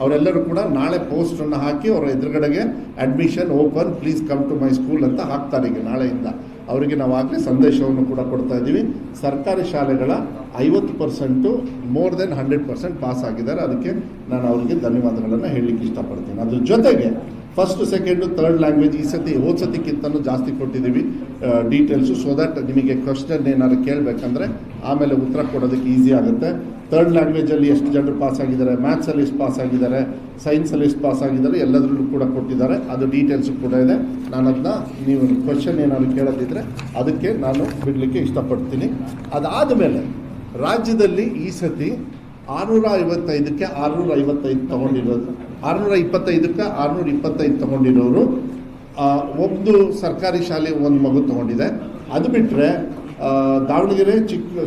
ಅವರೆಲ್ಲರೂ ಕೂಡ ನಾಳೆ ಪೋಸ್ಟನ್ನು ಹಾಕಿ ಅವರ ಎದುರುಗಡೆಗೆ admission open, please come to my school ಅಂತ ಹಾಕ್ತಾರೆ. ಈಗ ನಾಳೆಯಿಂದ ಅವರಿಗೆ ನಾವು ಆಗಲೇ ಸಂದೇಶವನ್ನು ಕೂಡ ಕೊಡ್ತಾ ಇದ್ದೀವಿ. ಸರ್ಕಾರಿ ಶಾಲೆಗಳ 50% ಮೋರ್ ದೆನ್ 100% ಪಾಸ್ ಆಗಿದ್ದಾರೆ. ಅದಕ್ಕೆ ನಾನು ಅವರಿಗೆ ಧನ್ಯವಾದಗಳನ್ನು ಹೇಳಲಿಕ್ಕೆ ಇಷ್ಟಪಡ್ತೀನಿ. ಅದ್ರ ಜೊತೆಗೆ ಫಸ್ಟ್, ಸೆಕೆಂಡು, ಥರ್ಡ್ ಲ್ಯಾಂಗ್ವೇಜ್ ಈ ಸತಿ ಹೋದ ಸತಿಕ್ಕಿಂತಲೂ ಜಾಸ್ತಿ ಕೊಟ್ಟಿದ್ದೀವಿ ಡೀಟೇಲ್ಸು, ಸೊ ದಟ್ ನಿಮಗೆ ಕ್ವಶನ್ ಏನಾದ್ರು ಕೇಳಬೇಕಂದ್ರೆ ಆಮೇಲೆ ಉತ್ತರ ಕೊಡೋದಕ್ಕೆ ಈಸಿ ಆಗುತ್ತೆ. ಥರ್ಡ್ ಲ್ಯಾಂಗ್ವೇಜಲ್ಲಿ ಎಷ್ಟು ಜನರು ಪಾಸ್ ಆಗಿದ್ದಾರೆ, ಮ್ಯಾಥ್ಸಲ್ಲಿ ಎಷ್ಟು ಪಾಸ್ ಆಗಿದ್ದಾರೆ, ಸೈನ್ಸಲ್ಲಿ ಎಷ್ಟು ಪಾಸ್ ಆಗಿದ್ದಾರೆ, ಎಲ್ಲದರಲ್ಲೂ ಕೂಡ ಕೊಟ್ಟಿದ್ದಾರೆ. ಅದು ಡೀಟೇಲ್ಸು ಕೂಡ ಇದೆ. ನಾನು ಅದನ್ನ ನೀವು ಕ್ವಶನ್ ಏನಾದ್ರು ಕೇಳೋದಿದ್ರೆ ಅದಕ್ಕೆ ನಾನು ಬಿಡಲಿಕ್ಕೆ ಇಷ್ಟಪಡ್ತೀನಿ. ಅದಾದ ಮೇಲೆ ರಾಜ್ಯದಲ್ಲಿ ಈ ಸತಿ 655ಕ್ಕೆ 655 ತೊಗೊಂಡಿರೋದು, 625ಕ್ಕೆ 625 ತೊಗೊಂಡಿರೋರು ಒಂದು ಸರ್ಕಾರಿ ಶಾಲೆ ಒಂದು ಮಗು ತೊಗೊಂಡಿದೆ. ಅದು ಬಿಟ್ಟರೆ ದಾವಣಗೆರೆ,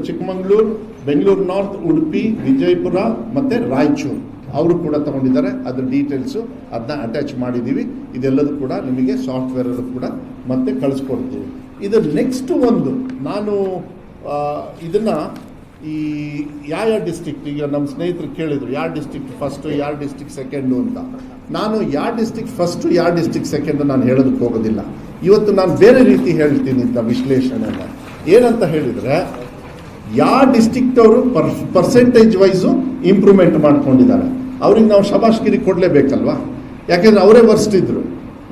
ಚಿಕ್ಕಮಗಳೂರು, ಬೆಂಗಳೂರು ನಾರ್ತ್, ಉಡುಪಿ, ವಿಜಯಪುರ ಮತ್ತು ರಾಯಚೂರು ಅವರು ಕೂಡ ತೊಗೊಂಡಿದ್ದಾರೆ. ಅದ್ರ ಡೀಟೇಲ್ಸು ಅದನ್ನ ಅಟ್ಯಾಚ್ ಮಾಡಿದ್ದೀವಿ. ಇದೆಲ್ಲದೂ ಕೂಡ ನಿಮಗೆ ಸಾಫ್ಟ್ವೇರಲ್ಲೂ ಕೂಡ ಮತ್ತೆ ಕಳಿಸ್ಕೊಡ್ತೀವಿ. ಇದು ನೆಕ್ಸ್ಟ್ ಒಂದು ನಾನು ಇದನ್ನು ಈ ಯಾವ ಡಿಸ್ಟ್ರಿಕ್ಟ್, ಈಗ ನಮ್ಮ ಸ್ನೇಹಿತರು ಕೇಳಿದರು ಯಾವ ಡಿಸ್ಟ್ರಿಕ್ಟ್ ಫಸ್ಟು, ಯಾವ ಡಿಸ್ಟ್ರಿಕ್ಟ್ ಸೆಕೆಂಡು ಅಂತ. ನಾನು ಯಾವ ಡಿಸ್ಟ್ರಿಕ್ಟ್ ಫಸ್ಟು, ಯಾವ ಡಿಸ್ಟ್ರಿಕ್ಟ್ ಸೆಕೆಂಡು ನಾನು ಹೇಳೋದಕ್ಕೆ ಹೋಗೋದಿಲ್ಲ. ಇವತ್ತು ನಾನು ಬೇರೆ ರೀತಿ ಹೇಳ್ತೀನಿ ಅಂತ ವಿಶ್ಲೇಷಣೆನ. ಏನಂತ ಹೇಳಿದರೆ, ಯಾವ ಡಿಸ್ಟ್ರಿಕ್ಟ್ ಅವರು ಪರ್ಸೆಂಟೇಜ್ ವೈಸು ಇಂಪ್ರೂವ್ಮೆಂಟ್ ಮಾಡ್ಕೊಂಡಿದ್ದಾರೆ ಅವ್ರಿಗೆ ನಾವು ಶಬಾಷ್ಗಿರಿ ಕೊಡಲೇಬೇಕಲ್ವಾ? ಯಾಕೆಂದರೆ ಅವರೇ ವರ್ಸ್ಟಿದ್ರು.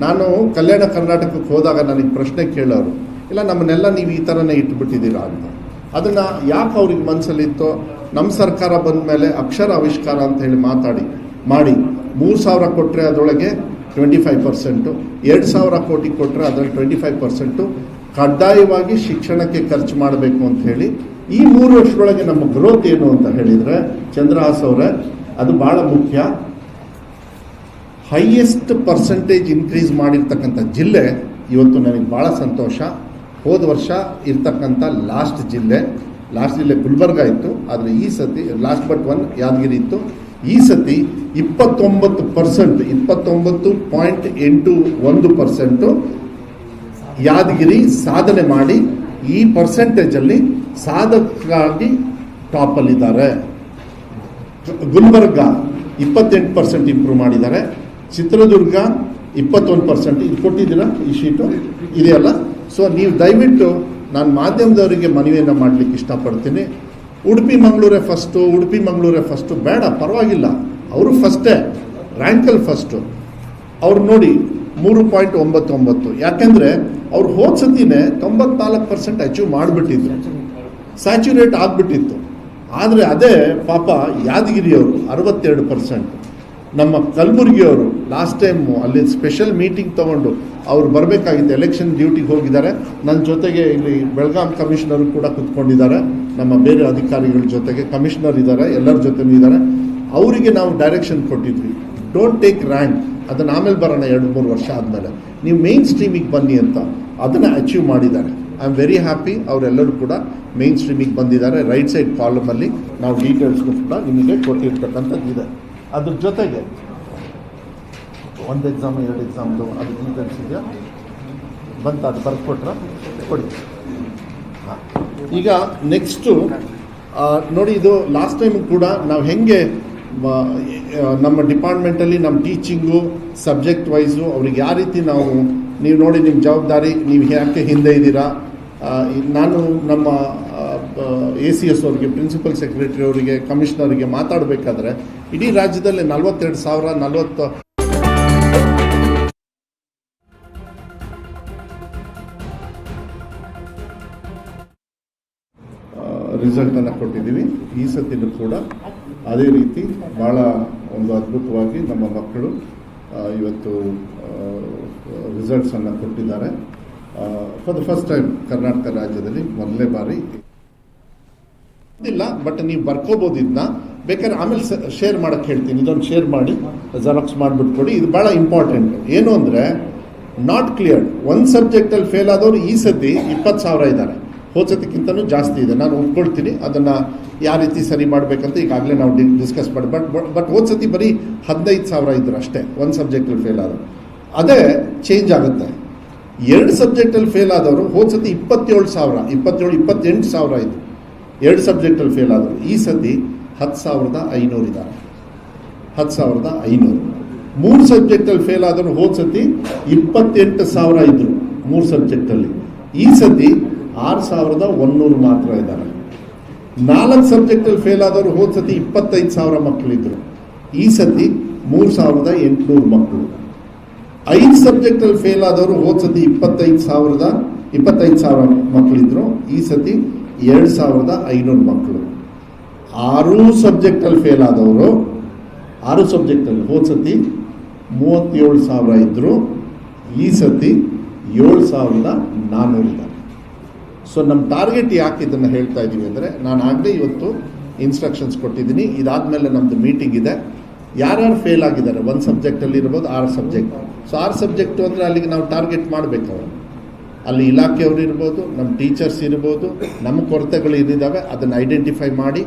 ನಾನು ಕಲ್ಯಾಣ ಕರ್ನಾಟಕಕ್ಕೆ ಹೋದಾಗ ನನಗೆ ಪ್ರಶ್ನೆ ಕೇಳೋರು, ಇಲ್ಲ ನಮ್ಮನ್ನೆಲ್ಲ ನೀವು ಈ ಥರನೇ ಇಟ್ಬಿಟ್ಟಿದ್ದೀರಾ ಅಂತ. ಅದನ್ನು ಯಾಕೆ ಅವ್ರಿಗೆ ಮನಸ್ಸಲ್ಲಿತ್ತೋ, ನಮ್ಮ ಸರ್ಕಾರ ಬಂದ ಮೇಲೆ ಅಕ್ಷರ ಆವಿಷ್ಕಾರ ಅಂತ ಹೇಳಿ ಮಾಡಿ 3,000 ಕೊಟ್ಟರೆ ಅದರೊಳಗೆ 25%, 2,000 ಕೋಟಿ ಕೊಟ್ಟರೆ ಅದರಲ್ಲಿ 25% ಕಡ್ಡಾಯವಾಗಿ ಶಿಕ್ಷಣಕ್ಕೆ ಖರ್ಚು ಮಾಡಬೇಕು ಅಂತ ಹೇಳಿ ಈ 3 ವರ್ಷದೊಳಗೆ ನಮ್ಮ ಗ್ರೋತ್ ಏನು ಅಂತ ಹೇಳಿದರೆ, ಚಂದ್ರಹಾಸ್ ಅವರೇ, ಅದು ಭಾಳ ಮುಖ್ಯ. ಹೈಯೆಸ್ಟ್ ಪರ್ಸೆಂಟೇಜ್ ಇನ್ಕ್ರೀಸ್ ಮಾಡಿರ್ತಕ್ಕಂಥ ಜಿಲ್ಲೆ ಇವತ್ತು ನನಗೆ ಭಾಳ ಸಂತೋಷ. ಹೋದ ವರ್ಷ ಇರ್ತಕ್ಕಂಥ ಲಾಸ್ಟ್ ಜಿಲ್ಲೆ ಗುಲ್ಬರ್ಗ ಇತ್ತು, ಆದರೆ ಈ ಸತಿ ಲಾಸ್ಟ್ ಬಟ್ ಒನ್ ಯಾದಗಿರಿ ಇತ್ತು. ಈ ಸತಿ 29%, 29.81% ಯಾದಗಿರಿ ಸಾಧನೆ ಮಾಡಿ ಈ ಪರ್ಸೆಂಟೇಜಲ್ಲಿ ಸಾಧಕರಾಗಿ ಟಾಪಲ್ಲಿದ್ದಾರೆ. ಗುಲ್ಬರ್ಗ 28% ಇಂಪ್ರೂವ್ ಮಾಡಿದ್ದಾರೆ. ಚಿತ್ರದುರ್ಗ 21%. ಇದು ಕೊಟ್ಟಿದ್ದೀರಾ ಈ ಶೀಟು ಇದೆಯಲ್ಲ? ಸೊ ನೀವು ದಯವಿಟ್ಟು ನಾನು ಮಾಧ್ಯಮದವರಿಗೆ ಮನವಿಯನ್ನು ಮಾಡಲಿಕ್ಕೆ ಇಷ್ಟಪಡ್ತೀನಿ. ಉಡುಪಿ ಮಂಗಳೂರೇ ಫಸ್ಟು ಬೇಡ, ಪರವಾಗಿಲ್ಲ, ಅವರು ಫಸ್ಟೇ ರ್ಯಾಂಕಲ್ಲಿ ಫಸ್ಟು. ಅವ್ರು ನೋಡಿ 3.99. ಯಾಕೆಂದರೆ ಅವ್ರು ಹೋದ ಸತಿನೇ 94% ಅಚೀವ್ ಮಾಡಿಬಿಟ್ಟಿದ್ರು, ಸ್ಯಾಚುರೇಟ್ ಆಗಿಬಿಟ್ಟಿತ್ತು. ಆದರೆ ಅದೇ ಪಾಪ ಯಾದಗಿರಿಯವರು 62%, ನಮ್ಮ ಕಲಬುರಗಿಯವರು ಲಾಸ್ಟ್ ಟೈಮು ಅಲ್ಲಿ ಸ್ಪೆಷಲ್ ಮೀಟಿಂಗ್ ತೊಗೊಂಡು ಅವ್ರು ಬರಬೇಕಾಗಿತ್ತು, ಎಲೆಕ್ಷನ್ ಡ್ಯೂಟಿಗೆ ಹೋಗಿದ್ದಾರೆ. ನನ್ನ ಜೊತೆಗೆ ಇಲ್ಲಿ ಬೆಳಗಾಂ ಕಮಿಷನರು ಕೂಡ ಕೂತ್ಕೊಂಡಿದ್ದಾರೆ, ನಮ್ಮ ಬೇರೆ ಅಧಿಕಾರಿಗಳ ಜೊತೆಗೆ ಕಮಿಷನರ್ ಇದ್ದಾರೆ, ಎಲ್ಲರ ಜೊತೆನೂ ಇದ್ದಾರೆ. ಅವರಿಗೆ ನಾವು ಡೈರೆಕ್ಷನ್ ಕೊಟ್ಟಿದ್ವಿ, ಡೋಂಟ್ ಟೇಕ್ ರ್ಯಾಂಕ್, ಅದನ್ನು ಆಮೇಲೆ ಬರೋಣ 2-3 ವರ್ಷ ಆದಮೇಲೆ, ನೀವು ಮೇನ್ ಸ್ಟ್ರೀಮಿಗೆ ಬನ್ನಿ ಅಂತ. ಅದನ್ನು ಅಚೀವ್ ಮಾಡಿದ್ದಾರೆ. I am very happy. ಅವರೆಲ್ಲರೂ ಕೂಡ ಮೇನ್ ಸ್ಟ್ರೀಮಿಗೆ ಬಂದಿದ್ದಾರೆ. ರೈಟ್ ಸೈಡ್ ಕಾಲಮಲ್ಲಿ ನಾವು ಡೀಟೇಲ್ಸ್ನು ಕೂಡ ನಿಮಗೆ ಕೊಟ್ಟಿರ್ತಕ್ಕಂಥದ್ದು ಇದೆ. ಅದ್ರ ಜೊತೆಗೆ ಒಂದು ಎಕ್ಸಾಮ್ 2 ಎಕ್ಸಾಮ್ದು ಅದು ಡೀಟೇಲ್ಸ್ ಇದೆಯಾ ಬಂತ, ಅದು ಬರ್ಕೊಟ್ರ ಕೊಡಿ. ಹಾಂ, ಈಗ ನೆಕ್ಸ್ಟು ನೋಡಿ, ಇದು ಲಾಸ್ಟ್ ಟೈಮು ಕೂಡ ನಾವು ಹೆಂಗೆ ನಮ್ಮ ಡಿಪಾರ್ಟ್ಮೆಂಟಲ್ಲಿ ನಮ್ಮ ಟೀಚಿಂಗು ಸಬ್ಜೆಕ್ಟ್ ವೈಸು ಅವ್ರಿಗೆ ಯಾವ ರೀತಿ ನೀವು ನೋಡಿ ನಿಮ್ಮ ಜವಾಬ್ದಾರಿ, ನೀವು ಯಾಕೆ ಹಿಂದೆ ಇದ್ದೀರಾ. ನಾನು ನಮ್ಮ ACS ಅವರಿಗೆ, ಪ್ರಿನ್ಸಿಪಲ್ ಸೆಕ್ರೆಟರಿ ಅವರಿಗೆ, ಕಮಿಷನರಿಗೆ ಮಾತಾಡಬೇಕಾದ್ರೆ ಇಡೀ ರಾಜ್ಯದಲ್ಲಿ 42,040 ರಿಸಲ್ಟನ್ನು ಕೊಟ್ಟಿದ್ದೀವಿ. ಈ ಸತಿನೂ ಕೂಡ ಅದೇ ರೀತಿ ಭಾಳ ಒಂದು ಅದ್ಭುತವಾಗಿ ನಮ್ಮ ಮಕ್ಕಳು ಇವತ್ತು ರಿಸಲ್ಟ್ಸನ್ನು ಕೊಟ್ಟಿದ್ದಾರೆ. For the first time Karnataka ರಾಜ್ಯದಲ್ಲಿ ಮೊದಲನೇ ಬಾರಿ ಇಲ್ಲ, ಬಟ್ ನೀವು ಬರ್ಕೋಬೋದು. ಇದನ್ನ ಬೇಕಾದ್ರೆ ಆಮೇಲೆ ಶೇರ್ ಮಾಡೋಕ್ಕೆ ಹೇಳ್ತೀನಿ. ಇದೊಂದು ಶೇರ್ ಮಾಡಿ ಜೆರಾಕ್ಸ್ ಮಾಡಿಬಿಟ್ಟು ಕೊಡಿ. ಇದು ಭಾಳ ಇಂಪಾರ್ಟೆಂಟ್. ಏನು ಅಂದರೆ, ನಾಟ್ ಕ್ಲಿಯರ್ಡ್ ಒಂದು ಸಬ್ಜೆಕ್ಟಲ್ಲಿ ಫೇಲ್ ಆದವರು ಈ ಸತಿ 20,000 ಇದ್ದಾರೆ. ಹೋದ ಸತಿಗಿಂತನೂ ಜಾಸ್ತಿ ಇದೆ, ನಾನು ಒಪ್ಕೊಳ್ತೀನಿ. ಅದನ್ನು ಯಾವ ರೀತಿ ಸರಿ ಮಾಡಬೇಕಂತ ಈಗಾಗಲೇ ನಾವು ಡಿಸ್ಕಸ್ ಮಾಡಿ. ಬಟ್ ಹೋದ ಸತಿ ಬರೀ 15,000 ಇದ್ರು ಅಷ್ಟೇ ಒಂದು ಸಬ್ಜೆಕ್ಟಲ್ಲಿ ಫೇಲ್ ಆದರು. ಅದೇ ಚೇಂಜ್ ಆಗುತ್ತೆ. 2 ಸಬ್ಜೆಕ್ಟಲ್ಲಿ ಫೇಲ್ ಆದವರು ಹೋದ ಸತಿ 28,000 ಇತ್ತು. 2 ಸಬ್ಜೆಕ್ಟಲ್ಲಿ ಫೇಲ್ ಆದರು. ಈ ಸತಿ 10,500 ಇದ್ದಾರೆ. 10,500. 3 ಸಬ್ಜೆಕ್ಟಲ್ಲಿ ಫೇಲ್ ಆದವರು ಹೋದ ಸತಿ 28,000 ಇದ್ರು 3 ಸಬ್ಜೆಕ್ಟಲ್ಲಿ. ಈ ಸತಿ 6,100 ಮಾತ್ರ ಇದ್ದಾರೆ. 4 ಸಬ್ಜೆಕ್ಟಲ್ಲಿ ಫೇಲ್ ಆದವರು ಹೋದ ಸತಿ 25,000 ಮಕ್ಕಳಿದ್ರು. ಈ ಸತಿ 3,800 ಮಕ್ಕಳು. 5 ಸಬ್ಜೆಕ್ಟಲ್ಲಿ ಫೇಲ್ ಆದವರು ಹೋದ ಸತಿ 25,000 ಮಕ್ಕಳಿದ್ರು. ಈ ಸತಿ 2,500 ಮಕ್ಕಳು. 6 ಸಬ್ಜೆಕ್ಟಲ್ಲಿ ಫೇಲ್ ಆದವರು 6 ಸಬ್ಜೆಕ್ಟಲ್ಲಿ ಹೋದ ಸತಿ 37,000 ಇದ್ದರು. ಈ ಸತಿ 7,400 ಇದ್ದಾರೆ. ಸೊ ನಮ್ಮ ಟಾರ್ಗೆಟ್ ಯಾಕೆ ಇದನ್ನು ಹೇಳ್ತಾ ಇದ್ದೀವಿ ಅಂದರೆ, ನಾನು ಆಗಲೇ ಇವತ್ತು ಇನ್ಸ್ಟ್ರಕ್ಷನ್ಸ್ ಕೊಟ್ಟಿದ್ದೀನಿ. ಇದಾದಮೇಲೆ ನಮ್ಮದು ಮೀಟಿಂಗ್ ಇದೆ. ಯಾರ್ಯಾರು ಫೇಲ್ ಆಗಿದ್ದಾರೆ 1 ಸಬ್ಜೆಕ್ಟಲ್ಲಿ ಇರ್ಬೋದು, 6 ಸಬ್ಜೆಕ್ಟ್. ಸೊ 6 ಸಬ್ಜೆಕ್ಟು ಅಂದರೆ ಅಲ್ಲಿಗೆ ನಾವು ಟಾರ್ಗೆಟ್ ಮಾಡಬೇಕು. ಅವರು ಅಲ್ಲಿ ಇಲಾಖೆಯವರು ಇರ್ಬೋದು, ನಮ್ಮ ಟೀಚರ್ಸ್ ಇರ್ಬೋದು, ನಮ್ಮ ಕೊರತೆಗಳು ಏನಿದ್ದಾವೆ ಅದನ್ನು ಐಡೆಂಟಿಫೈ ಮಾಡಿ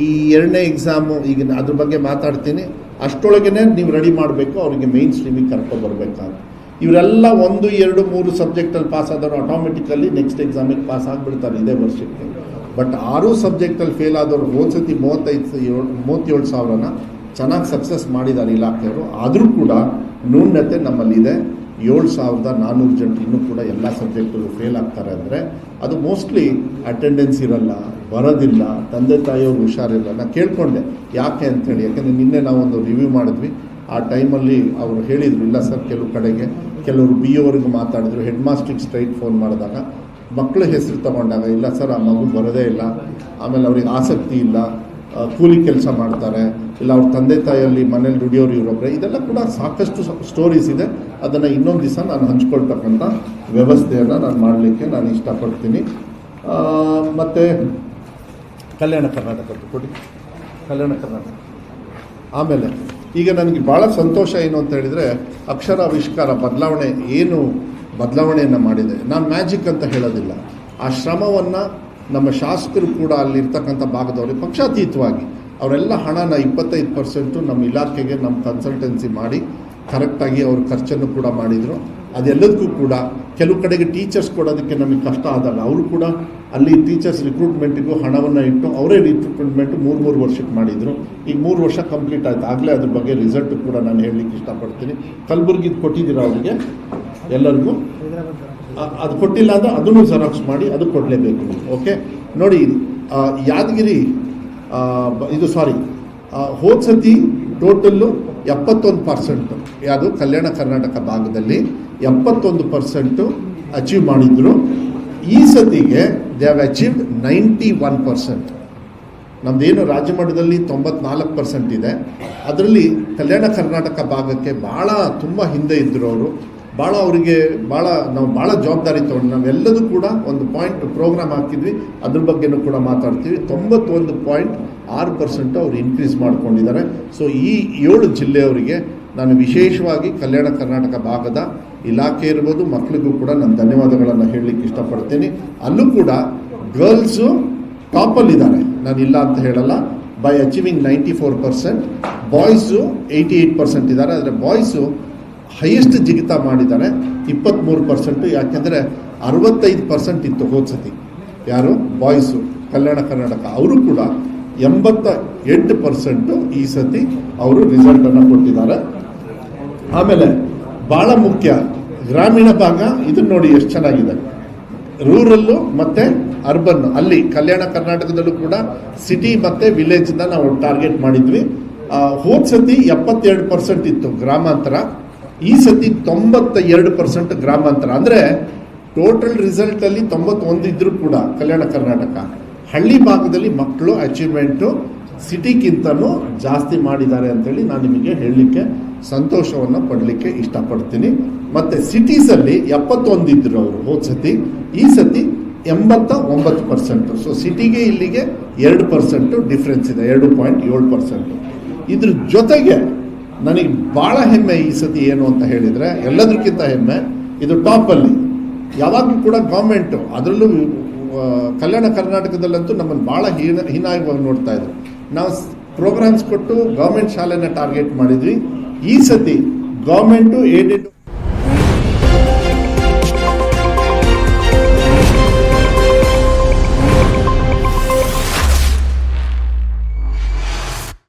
ಈ 2ನೇ ಎಕ್ಸಾಮು ಈಗ ಅದ್ರ ಬಗ್ಗೆ ಮಾತಾಡ್ತೀನಿ. ಅಷ್ಟರೊಳಗೆ ನೀವು ರೆಡಿ ಮಾಡಬೇಕು, ಅವರಿಗೆ ಮೇನ್ ಸ್ಟ್ರೀಮಿಗೆ ಕರ್ಕೊಬರ್ಬೇಕಾದ್ರೆ. ಇವರೆಲ್ಲ 1, 2, 3 ಸಬ್ಜೆಕ್ಟಲ್ಲಿ ಪಾಸ್ ಆದವರು ಆಟೋಮೆಟಿಕಲಿ ನೆಕ್ಸ್ಟ್ ಎಕ್ಸಾಮಿಗೆ ಪಾಸ್ ಆಗಿಬಿಡ್ತಾರೆ ಇದೇ ವರ್ಷಕ್ಕೆ. ಬಟ್ 6 ಸಬ್ಜೆಕ್ಟಲ್ಲಿ ಫೇಲ್ ಆದವರು ಹೋದ ಸತಿ 37,000ನ ಚೆನ್ನಾಗಿ ಸಕ್ಸಸ್ ಮಾಡಿದ್ದಾರೆ ಇಲಾಖೆಯವರು. ಆದರೂ ಕೂಡ ನ್ಯೂನತೆ ನಮ್ಮಲ್ಲಿದೆ. 7,400 ಜನ ಇನ್ನೂ ಕೂಡ ಎಲ್ಲ ಸಬ್ಜೆಕ್ಟಲ್ಲೂ ಫೇಲ್ ಆಗ್ತಾರೆ. ಅಂದರೆ ಅದು ಮೋಸ್ಟ್ಲಿ ಅಟೆಂಡೆನ್ಸ್ ಇರಲ್ಲ, ಬರೋದಿಲ್ಲ, ತಂದೆ ತಾಯಿಯವ್ರು ಹುಷಾರಿಲ್ಲ. ನಾನು ಕೇಳ್ಕೊಂಡೆ ಯಾಕೆ ಅಂತೇಳಿ. ಯಾಕೆಂದರೆ ನಿನ್ನೆ ನಾವೊಂದು ರಿವ್ಯೂ ಮಾಡಿದ್ವಿ. ಆ ಟೈಮಲ್ಲಿ ಅವರು ಹೇಳಿದರು, ಇಲ್ಲ ಸರ್, ಕೆಲವರು ಬಿ ಓವರೆಗೂ ಮಾತಾಡಿದ್ರು. ಹೆಡ್ ಮಾಸ್ಟ್ರಿಗೆ ಸ್ಟ್ರೈಟ್ ಫೋನ್ ಮಾಡಿದಾಗ ಮಕ್ಕಳ ಹೆಸರು ತಗೊಂಡಾಗ, ಇಲ್ಲ ಸರ್ ಆ ಮಗು ಬರೋದೇ ಇಲ್ಲ, ಆಮೇಲೆ ಅವ್ರಿಗೆ ಆಸಕ್ತಿ ಇಲ್ಲ, ಕೂಲಿ ಕೆಲಸ ಮಾಡ್ತಾರೆ, ಇಲ್ಲ ಅವ್ರ ತಂದೆ ತಾಯಿಯಲ್ಲಿ ಮನೇಲಿ ದುಡಿಯೋರು ಇವರೊಬ್ಬರೇ. ಇದೆಲ್ಲ ಕೂಡ ಸಾಕಷ್ಟು ಸ್ಟೋರೀಸ್ ಇದೆ. ಅದನ್ನು ಇನ್ನೊಂದು ದಿವಸ ನಾನು ಹಂಚ್ಕೊಳ್ತಕ್ಕಂಥ ವ್ಯವಸ್ಥೆಯನ್ನು ನಾನು ಮಾಡಲಿಕ್ಕೆ ನಾನು ಇಷ್ಟಪಡ್ತೀನಿ. ಮತ್ತು ಕಲ್ಯಾಣ ಕರ್ನಾಟಕದ್ದು ಕೊಡಿ, ಕಲ್ಯಾಣ ಕರ್ನಾಟಕ. ಆಮೇಲೆ ಈಗ ನನಗೆ ಭಾಳ ಸಂತೋಷ ಏನು ಅಂತ ಹೇಳಿದರೆ, ಅಕ್ಷರಾವಿಷ್ಕಾರ ಬದಲಾವಣೆಯನ್ನು ಮಾಡಿದೆ. ನಾನು ಮ್ಯಾಜಿಕ್ ಅಂತ ಹೇಳೋದಿಲ್ಲ. ಆ ಶ್ರಮವನ್ನು ನಮ್ಮ ಶಾಸಕರು ಕೂಡ ಅಲ್ಲಿರ್ತಕ್ಕಂಥ ಭಾಗದವ್ರಿಗೆ ಪಕ್ಷಾತೀತವಾಗಿ ಅವರೆಲ್ಲ ಹಣನ 25% ನಮ್ಮ ಇಲಾಖೆಗೆ, ನಮ್ಮ ಕನ್ಸಲ್ಟೆನ್ಸಿ ಮಾಡಿ ಕರೆಕ್ಟಾಗಿ ಅವ್ರ ಖರ್ಚನ್ನು ಕೂಡ ಮಾಡಿದರು. ಅದೆಲ್ಲದಕ್ಕೂ ಕೂಡ ಕೆಲವು ಕಡೆಗೆ ಟೀಚರ್ಸ್ ಕೊಡೋದಕ್ಕೆ ನಮಗೆ ಕಷ್ಟ ಆದಾಗ ಅವರು ಕೂಡ ಅಲ್ಲಿ ಟೀಚರ್ಸ್ ರಿಕ್ರೂಟ್ಮೆಂಟಿಗೂ ಹಣವನ್ನು ಇಟ್ಟು ಅವರೇ ರಿಕ್ರೂಟ್ಮೆಂಟು 3 ವರ್ಷಕ್ಕೆ ಮಾಡಿದರು. ಈಗ 3 ವರ್ಷ ಕಂಪ್ಲೀಟ್ ಆಯಿತು. ಆಗಲೇ ಅದ್ರ ಬಗ್ಗೆ ರಿಸಲ್ಟ್ ಕೂಡ ನಾನು ಹೇಳಲಿಕ್ಕೆ ಇಷ್ಟಪಡ್ತೀನಿ. ಕಲಬುರ್ಗಿದು ಕೊಟ್ಟಿದ್ದೀರ ಅವರಿಗೆ ಎಲ್ಲರಿಗೂ? ಅದು ಕೊಟ್ಟಿಲ್ಲ ಅಂದರೆ ಅದನ್ನು ಜೆರಾಕ್ಸ್ ಮಾಡಿ ಅದು ಕೊಡಲೇಬೇಕು. ಓಕೆ, ನೋಡಿ ಯಾದಗಿರಿ ಹೋದ ಸತಿ ಟೋಟಲ್ಲು 71%, ಯಾವುದು ಕಲ್ಯಾಣ ಕರ್ನಾಟಕ ಭಾಗದಲ್ಲಿ 71% ಅಚೀವ್ ಮಾಡಿದ್ರು. ಈ ಸತಿಗೆ ದೇ ಹ್ಯಾವ್ ಅಚೀವ್ಡ್ 91%. ನಮ್ಮದೇನು ರಾಜ್ಯ ಮಟ್ಟದಲ್ಲಿ 94% ಇದೆ. ಅದರಲ್ಲಿ ಕಲ್ಯಾಣ ಕರ್ನಾಟಕ ಭಾಗಕ್ಕೆ ತುಂಬ ಹಿಂದೆ ಇದ್ದರು ಅವರು. ನಾವು ಭಾಳ ಜವಾಬ್ದಾರಿ ತೊಗೊಂಡು ನಾವೆಲ್ಲದೂ ಕೂಡ ಒಂದು ಪ್ರೋಗ್ರಾಮ್ ಹಾಕಿದ್ವಿ. ಅದ್ರ ಬಗ್ಗೆನೂ ಕೂಡ ಮಾತಾಡ್ತೀವಿ. 91.6% ಅವರು ಇನ್ಕ್ರೀಸ್ ಮಾಡ್ಕೊಂಡಿದ್ದಾರೆ. ಸೊ ಈ 7 ಜಿಲ್ಲೆಯವರಿಗೆ ನಾನು ವಿಶೇಷವಾಗಿ ಕಲ್ಯಾಣ ಕರ್ನಾಟಕ ಭಾಗದ ಇಲಾಖೆ ಇರ್ಬೋದು, ಮಕ್ಕಳಿಗೂ ಕೂಡ ನಾನು ಧನ್ಯವಾದಗಳನ್ನು ಹೇಳಲಿಕ್ಕೆ ಇಷ್ಟಪಡ್ತೀನಿ. ಅಲ್ಲೂ ಕೂಡ ಗರ್ಲ್ಸು ಟಾಪಲ್ಲಿದ್ದಾರೆ, ನಾನು ಇಲ್ಲ ಅಂತ ಹೇಳಲ್ಲ, ಬೈ ಅಚೀವಿಂಗ್ 94%. ಬಾಯ್ಸು 88% ಇದ್ದಾರೆ. ಆದರೆ ಬಾಯ್ಸು ಹೈಯೆಸ್ಟ್ ಜಿಗಿತ ಮಾಡಿದ್ದಾರೆ 23%. ಯಾಕೆಂದರೆ 65% ಇತ್ತು ಹೋದ ಸತಿ. ಯಾರು ಬಾಯ್ಸು ಕಲ್ಯಾಣ ಕರ್ನಾಟಕ, ಅವರು ಕೂಡ 88% ಈ ಸತಿ ಅವರು ರಿಸಲ್ಟನ್ನು ಕೊಟ್ಟಿದ್ದಾರೆ. ಆಮೇಲೆ ಭಾಳ ಮುಖ್ಯ ಗ್ರಾಮೀಣ ಭಾಗ, ಇದನ್ನು ನೋಡಿ ಎಷ್ಟು ಚೆನ್ನಾಗಿದೆ. ರೂರಲ್ಲು ಮತ್ತು ಅರ್ಬನ್, ಅಲ್ಲಿ ಕಲ್ಯಾಣ ಕರ್ನಾಟಕದಲ್ಲೂ ಕೂಡ ಸಿಟಿ ಮತ್ತು ವಿಲೇಜ್ನ ನಾವು ಟಾರ್ಗೆಟ್ ಮಾಡಿದ್ವಿ. ಹೋದ ಸತಿ 72% ಇತ್ತು ಗ್ರಾಮಾಂತರ, ಈ ಸತಿ 92% ಗ್ರಾಮಾಂತರ. ಅಂದರೆ ಟೋಟಲ್ ರಿಸಲ್ಟಲ್ಲಿ 91 ಇದ್ದರೂ ಕೂಡ ಕಲ್ಯಾಣ ಕರ್ನಾಟಕ, ಹಳ್ಳಿ ಭಾಗದಲ್ಲಿ ಮಕ್ಕಳು ಅಚೀವ್ಮೆಂಟು ಸಿಟಿಗಿಂತಲೂ ಜಾಸ್ತಿ ಮಾಡಿದ್ದಾರೆ ಅಂತೇಳಿ ನಾನು ನಿಮಗೆ ಹೇಳಲಿಕ್ಕೆ ಸಂತೋಷವನ್ನು ಪಡಲಿಕ್ಕೆ ಇಷ್ಟಪಡ್ತೀನಿ. ಮತ್ತು ಸಿಟೀಸಲ್ಲಿ 71 ಇದ್ದರು ಅವರು ಹೋದ ಸತಿ, ಈ ಸತಿ 89%. ಸೊ ಸಿಟಿಗೆ ಇಲ್ಲಿಗೆ 2% ಡಿಫ್ರೆನ್ಸ್ ಇದೆ, 2.7%. ಇದ್ರ ಜೊತೆಗೆ ನನಗೆ ಭಾಳ ಹೆಮ್ಮೆ ಈ ಸತಿ ಏನು ಅಂತ ಹೇಳಿದರೆ, ಎಲ್ಲದಕ್ಕಿಂತ ಹೆಮ್ಮೆ ಇದು ಟಾಪಲ್ಲಿ. ಯಾವಾಗಲೂ ಕೂಡ ಗೌರ್ಮೆಂಟು, ಅದರಲ್ಲೂ ಕಲ್ಯಾಣ ಕರ್ನಾಟಕದಲ್ಲಂತೂ ನಮ್ಮನ್ನು ಭಾಳ ಹೀನಾಯವಾಗಿ ನೋಡ್ತಾ ಇದ್ರು. ನಾವು ಪ್ರೋಗ್ರಾಮ್ಸ್ ಕೊಟ್ಟು ಗೌರ್ಮೆಂಟ್ ಶಾಲೆನ ಟಾರ್ಗೆಟ್ ಮಾಡಿದ್ವಿ. ಈ ಸತಿ ಗೌರ್ಮೆಂಟು ಏಡೆಡ್